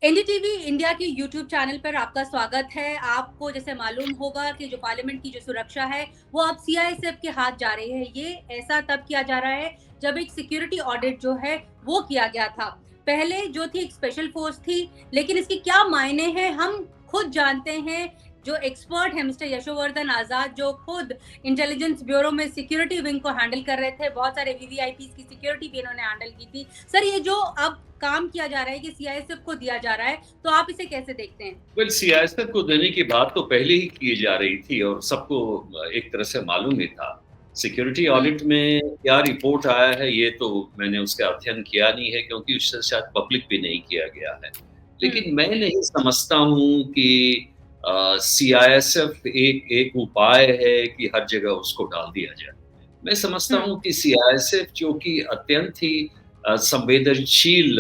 NDTV India के YouTube channel पर आपका स्वागत है। आपको जैसे मालूम होगा कि जो पार्लियामेंट की जो सुरक्षा है, वो अब सीआईएसएफ के हाथ जा रही है। ये ऐसा तब किया जा रहा है, जब एक सिक्योरिटी ऑडिट जो है, वो किया गया था। पहले जो थी एक स्पेशल फोर्स थी, लेकिन इसके क्या मायने हैं, हम खुद जानते हैं। जो एक्सपर्ट है मिस्टर यशोवर्धन आज़ाद, जो खुद इंटेलिजेंस ब्यूरो में सिक्योरिटी विंग को हैंडल कर रहे थे, बहुत सारे वीवीआईपीज़ की सिक्योरिटी भी इन्होंने हैंडल की थी। सर, ये जो अब काम किया जा रहा है कि सीआईएसएफ को दिया जा रहा है, तो आप इसे कैसे देखते हैं? वेल सियासत को देने की बात तो पहले ही की जा रही थी और सबको एक तरह से मालूम ही था। सिक्योरिटी हुँ, ऑडिट में क्या रिपोर्ट आया है ये तो मैंने उसका अध्ययन किया नहीं है क्योंकि उससे शायद पब्लिक भी नहीं किया गया है। हुँ, लेकिन मैं नहीं समझता हूँ कि सीआईएसएफ एक एक उपाय है कि हर जगह उसको डाल दिया जाए। मैं समझता हुँ, हूँ कि सीआईएसएफ जो कि अत्यंत ही संवेदनशील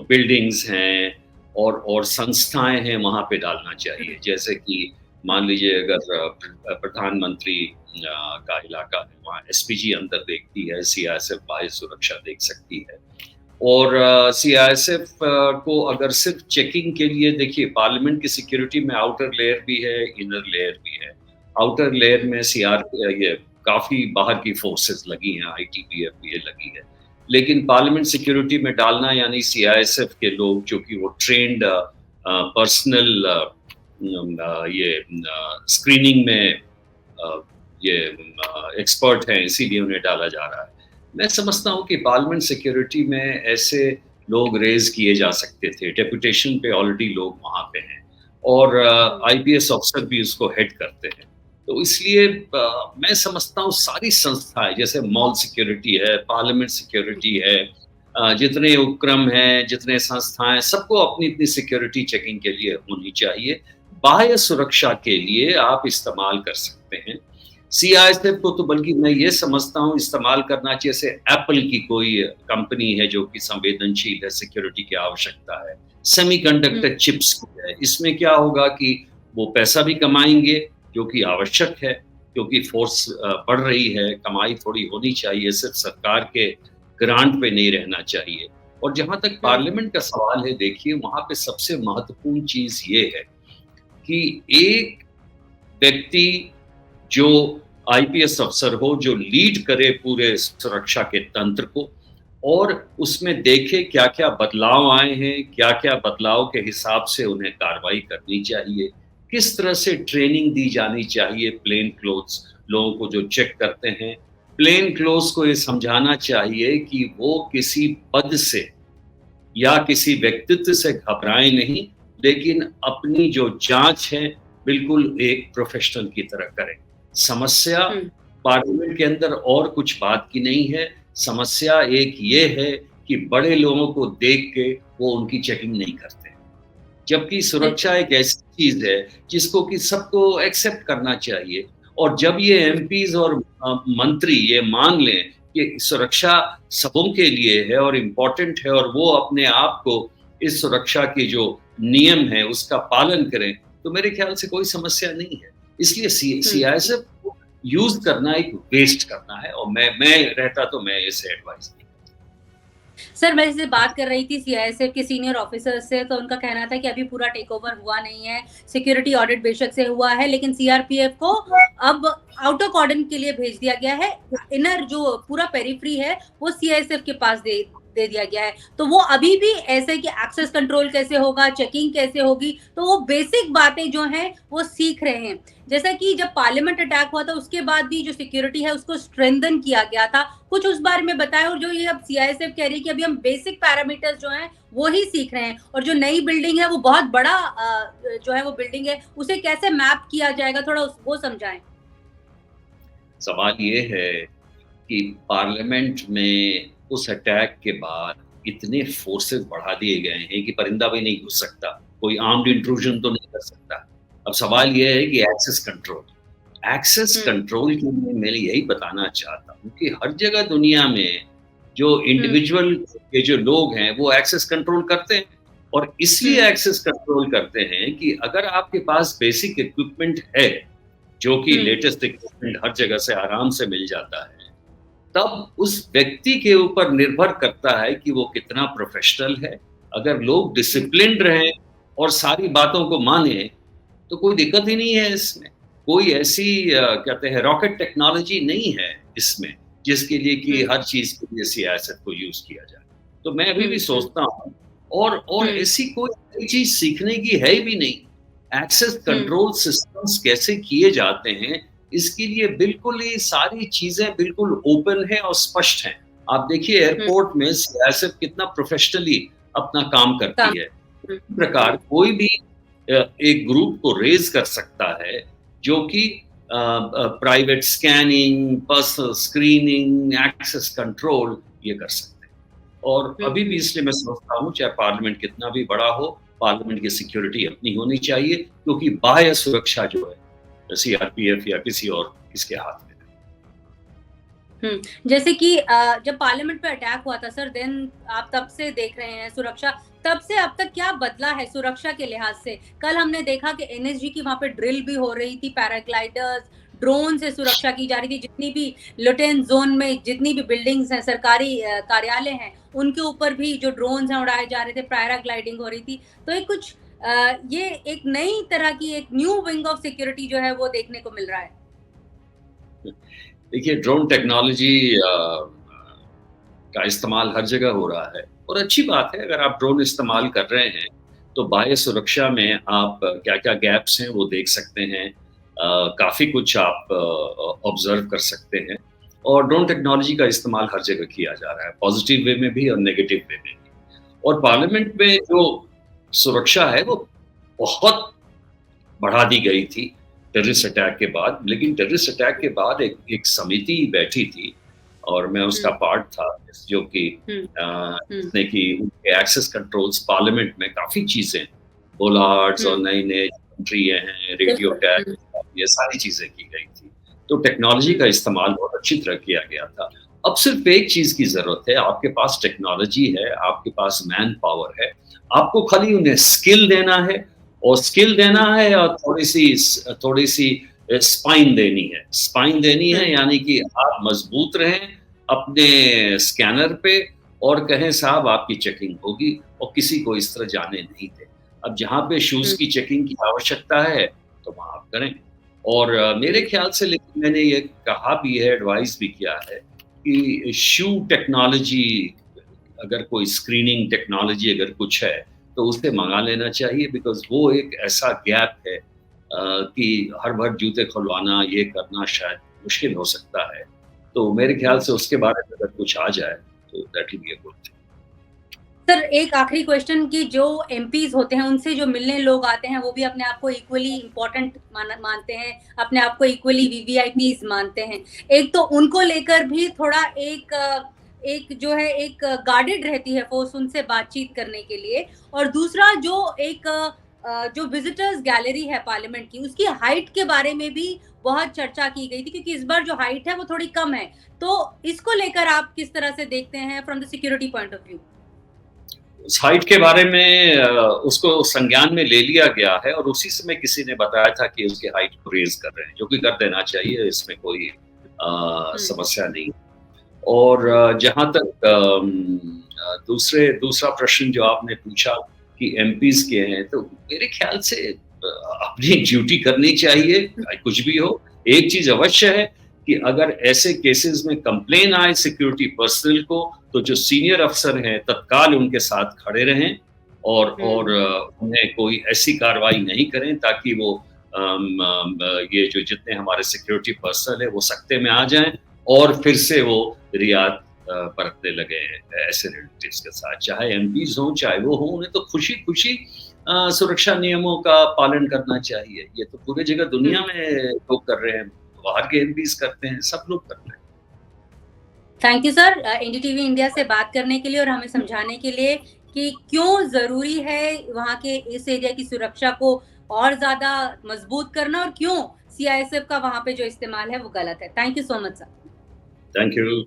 बिल्डिंग्स हैं और संस्थाएँ हैं वहाँ पे डालना हुँ, चाहिए। जैसे कि मान लीजिए अगर प्रधानमंत्री का इलाका है, वहाँ एसपीजी अंदर देखती है, सीआईएसएफ बाह्य सुरक्षा देख सकती है। और सीआईएसएफ को अगर सिर्फ़ चेकिंग के लिए देखिए पार्लियामेंट की सिक्योरिटी में आउटर लेयर भी है, इनर लेयर भी है। आउटर लेयर में ये काफ़ी बाहर की फ़ोर्सेस लगी हैं, आईटीबीएफ भी ये लगी है। लेकिन पार्लियामेंट सिक्योरिटी में डालना यानी सीआईएसएफ के लोग जो कि वो ट्रेन्ड पर्सनल स्क्रीनिंग में अ, ये एक्सपर्ट हैं इसीलिए उन्हें डाला जा रहा है। मैं समझता हूँ कि पार्लियामेंट सिक्योरिटी में ऐसे लोग रेज़ किए जा सकते थे, डेपुटेशन पे ऑलरेडी लोग वहाँ पे हैं और हुँ, आईपीएस अफ़सर भी उसको हेड करते हैं। तो इसलिए मैं समझता हूँ सारी संस्थाएँ जैसे मॉल सिक्योरिटी है, पार्लियामेंट सिक्योरिटी है जितने उपक्रम हैं, जितने संस्थाएँ सबको अपनी-अपनी सिक्योरिटी चेकिंग के लिए होनी चाहिए। बाह्य सुरक्षा के लिए आप इस्तेमाल कर सकते हैं। सीआईएसएफ को तो बल्कि मैं ये समझता हूँ इस्तेमाल करना चाहिए जैसे एप्पल की कोई कंपनी है जो कि संवेदनशील है, सिक्योरिटी की आवश्यकता है। हुँ, सेमीकंडक्टर चिप्स की है, इसमें क्या होगा कि वो पैसा भी कमाएँगे जो कि आवश्यक है क्योंकि फ़ोर्स बढ़ रही है, कमाई थोड़ी होनी चाहिए, सिर्फ़ सरकार के ग्रांट पे नहीं रहना चाहिए। और जहाँ तक हुँ, पार्लियामेंट का सवाल है देखिए वहाँ पे सबसे महत्वपूर्ण चीज़ ये है कि एक व्यक्ति जो आईपीएस अफ़सर हो, जो लीड करे पूरे सुरक्षा के तंत्र को और उसमें देखे क्या-क्या बदलाव आए हैं, क्या-क्या बदलाव के हिसाब से उन्हें कार्रवाई करनी चाहिए, किस तरह से ट्रेनिंग दी जानी चाहिए प्लेन क्लोथ्स लोगों को जो चेक करते हैं। प्लेन क्लोथ्स को ये समझाना चाहिए कि वो किसी पद से या किसी व्यक्तित्व से घबराएँ नहीं, लेकिन अपनी जो जाँच है, बिल्कुल एक प्रोफ़ेशनल की तरह करें। समस्या हुँ, पार्लियामेंट के अंदर और कुछ बात की नहीं है, समस्या एक ये है कि बड़े लोगों को देख के वो उनकी चेकिंग नहीं करते। जबकि सुरक्षा बिल्कुल। एक ऐसी चीज़ है, जिसको कि सबको एक्सेप्ट करना चाहिए और जब ये एमपीज़ और मंत्री ये मान लें कि सुरक्षा सबों के लिए है और इम्पोर्टेंट है और वो अपने आप को इस सुरक्षा के जो नियम हैं, उसका पालन करें, तो मेरे ख़्याल से कोई समस्या नहीं है। इसलिए हुँ, सीआईएसएफ को यूज़ करना एक वेस्ट करना है और मैं रहता तो मैं इसे एडवाइस नहीं सर, मैं जैसे बात कर रही थी सीआईएसएफ के सीनियर ऑफिसर्स से, तो उनका कहना था कि अभी पूरा टेकओवर हुआ नहीं है। सिक्योरिटी ऑडिट बेशक से हुआ है, लेकिन सीआरपीएफ को अब आउटर कॉर्डन के लिए भेज दिया गया है। इनर जो पूरा पेरिफेरी है, वो सीआईएसएफ के पास दे दे दिया गया है। तो वो अभी भी ऐसे कि एक्सेस कंट्रोल कैसे होगा, चेकिंग कैसे होगी, तो वो बेसिक बातें जो हैं, वो सीख रहे हैं। जैसा कि जब पार्लियामेंट अटैक हुआ था, उसके बाद भी जो सिक्योरिटी है, उसको स्ट्रेंथन किया गया था। कुछ उस बारे में बताएँ, और जो ये अब सीआईएसएफ कह रही है कि अभी हम बेसिक पैरामीटर्स जो हैं, वो ही सीख रहे हैं, और जो नई बिल्डिंग है, वो बहुत बड़ा जो है वो बिल्डिंग है, उसे कैसे मैप किया जाएगा, थोड़ा वो समझाएँ? सवाल ये है कि पार्लियामेंट में उस अटैक के बाद इतने फोर्सेस बढ़ा दिए गए हैं कि परिंदा भी नहीं घुस सकता, कोई आर्म्ड इंट्रूजन तो नहीं कर सकता। अब सवाल ये है कि एक्सेस हुँ, कंट्रोल के लिए मैं यही बताना चाहता हूँ कि हर जगह दुनिया में जो हुँ, इंडिविजुअल ये जो लोग हैं वो एक्सेस कंट्रोल करते हैं और हुँ, इसलिए एक्सेस कंट्रोल करते हैं कि अगर आपके पास बेसिक इक्विपमेंट है, जो कि हुँ, लेटेस्ट इक्विपमेंट हर जगह से आराम से मिल जाता है, तब उस व्यक्ति के ऊपर निर्भर करता है कि वो कितना प्रोफेशनल है, अगर लोग डिसिप्लिन्ड रहें और सारी बातों को माने, तो कोई दिक्कत ही नहीं है इसमें। कोई ऐसी कहते हैं रॉकेट टेक्नोलॉजी नहीं है इसमें, जिसके लिए कि हुँ, हर चीज़ के लिए सियासत को यूज़ किया जाए। तो मैं अभी भी हुँ, हुँ, सोचता हूँ और हुँ, ऐसी कोई नई चीज़ सीखने की है भी नहीं। एक्सेस हुँ, कंट्रोल सिस्टम्स कैसे किए जाते हैं, इसके लिए बिल्कुल ही सारी चीज़ें बिल्कुल ओपन हैं और स्पष्ट हैं। आप देखिए हुँ, एयरपोर्ट में सीआईएसएफ कितना प्रोफ़ेशनली अपना काम काम करती है। हुँ, इसी प्रकार हुँ, कोई भी एक ग्रुप को रेज़ कर सकता है, जो कि private scanning, personal screening, access control ये कर सकते हैं। और हुँ, अभी भी हुँ। इसलिए मैं समझता हूँ चाहे पार्लियामेंट कितना भी बड़ा हो, पार्लियामेंट की सिक्योरिटी अपनी होनी चाहिए क्योंकि बाह्य सुरक्षा जो है सीआरपीएफ या किसी और किसके हाथ में है। हुँ, जैसे कि जब पार्लियामेंट पे अटैक हुआ था सर, देन आप तब से देख रहे हैं सुरक्षा, तब से अब तक क्या बदला है सुरक्षा के लिहाज से? कल हमने देखा कि एनएसजी की वहाँ पे ड्रिल भी हो रही थी, पैराग्लाइडर्स, ड्रोन से सुरक्षा की जा रही थी, जितनी भी लुटेन ज़ोन में जितनी भी बिल्डिंग्स हैं, सरकारी कार्यालय हैं, उनके ऊपर भी जो ड्रोन्स हैं उड़ाए जा रहे थे, पैराग्लाइडिंग हो रही थी। तो ये कुछ ये एक नई तरह की एक न्यू विंग ऑफ सिक्योरिटी जो है वो देखने को मिल रहा है। देखिए ड्रोन टेक्नोलॉजी का इस्तेमाल हर जगह हो रहा है और अच्छी बात है अगर आप ड्रोन इस्तेमाल कर रहे हैं, तो बाह्य सुरक्षा में आप क्या-क्या गैप्स हैं वो देख सकते हैं। काफ़ी कुछ आप ऑब्ज़र्व कर सकते हैं और ड्रोन टेक्नोलॉजी का इस्तेमाल हर जगह किया जा रहा है, पॉज़िटिव वे में भी और नेगेटिव वे में भी। और पार्लियामेंट में जो सुरक्षा है वो बहुत बढ़ा दी गई थी टेररिस्ट अटैक के बाद। लेकिन टेररिस्ट अटैक के बाद एक एक समिति बैठी थी और मैं उसका हुँ, पार्ट था जो कि हुँ, हुँ, जिसने कि उनके एक्सेस कंट्रोल्स पार्लियामेंट में काफ़ी चीज़ें बोलार्ड्स और हुँ। नए-नए एंट्री हैं, रेडियो बिल्कुल, टैग हुँ, ये सारी चीज़ें की गई थी। तो टेक्नोलॉजी का हुँ, इस्तेमाल बहुत अच्छी तरह किया गया था। अब सिर्फ़ एक चीज़ की ज़रूरत है, आपके पास टेक्नोलॉजी है, आपके पास मैन पावर है, आपको खाली उन्हें स्किल देना है और स्किल देना हुँ, है और थोड़ी-सी स्पाइन देनी है। स्पाइन देनी हुँ, है यानी कि आप मज़बूत रहें अपने स्कैनर पे और कहें साहब आपकी चेकिंग होगी और किसी को इस तरह जाने नहीं दें। अब जहाँ पे हुँ, शूज़ की चेकिंग की आवश्यकता है, तो वहाँ आप करें। और मेरे हुँ, ख़्याल से लेकिन मैंने ये कहा भी है, एडवाइस भी किया है कि शू टेक्नोलॉजी अगर कोई स्क्रीनिंग टेक्नोलॉजी अगर कुछ है, तो उसे मँगा लेना चाहिए बिकॉज़ वो एक ऐसा गैप है कि हर भर जूते खुलवाना, ये करना शायद मुश्किल हो सकता है। तो मेरे ख़्याल हुँ। से उसके बारे में अगर कुछ आ जाए, तो that will be a good thing. Sir एक आखिरी क्वेश्चन कि जो एमपीज़ होते हैं, उनसे जो मिलने लोग आते हैं, वो भी अपने आप को इक्वली इम्पोर्टेंट मानते हैं, अपने आप को इक्वली वीवीआईपीज़ मानते हैं। एक तो उनको लेकर भी थोड़ा एक जो है एक गार्डेड रहती है फ़ोर्स उनसे बातचीत करने के लिए और दूसरा जो एक जो विज़िटर्स गैलरी है पार्लियामेंट की, उसकी हाइट के बारे में भी बहुत चर्चा की गई थी क्योंकि इस बार जो हाइट है, वो थोड़ी कम है। तो इसको लेकर आप किस तरह से देखते हैं from the security point of view? उस हाइट के बारे में उसको संज्ञान में ले लिया गया है और उसी समय किसी ने बताया था कि उसकी हाइट को रेज़ कर रहे हैं, जो कि कर देना चाहिए, इसमें कोई हुँ, समस्या नहीं। और हुँ, जहाँ तक दूसरा प्रश्न जो आपने पूछा कि एमपीज़ के हैं, तो मेरे ख़्याल से अपनी ड्यूटी करनी चाहिए, हुँ, चाहे कुछ भी हो। एक चीज़ अवश्य है कि अगर ऐसे केसेज़ में कंप्लेन आए सिक्योरिटी पर्सनल को, तो जो सीनियर अफ़सर हैं, तत्काल उनके साथ खड़े रहें और हुँ, उन्हें कोई ऐसी कार्रवाई नहीं करें ताकि वो ये जो जितने हमारे सिक्योरिटी पर्सनल हैं, वो सख्ते में आ जाएँ और फिर से वो रियायत बरतने लगे ऐसे रिलेटिव्स के साथ, चाहे एमपीज़ हों, चाहे वो हों, उन्हें तो खुशी-खुशी सुरक्षा नियमों का पालन करना चाहिए। ये तो पूरी जगह हुँ। दुनिया में लोग कर रहे हैं, बाहर के एमपीज़ करते हैं, सब लोग कर रहे हैं। Thank you sir NDTV India से बात करने के लिए और हमें समझाने के लिए कि क्यों ज़रूरी है वहाँ के इस एरिया की सुरक्षा को और ज़्यादा मज़बूत करना और क्यों सीआईएसएफ का वहाँ पे जो इस्तेमाल है वो गलत है। Thank you so much sir. Thank you.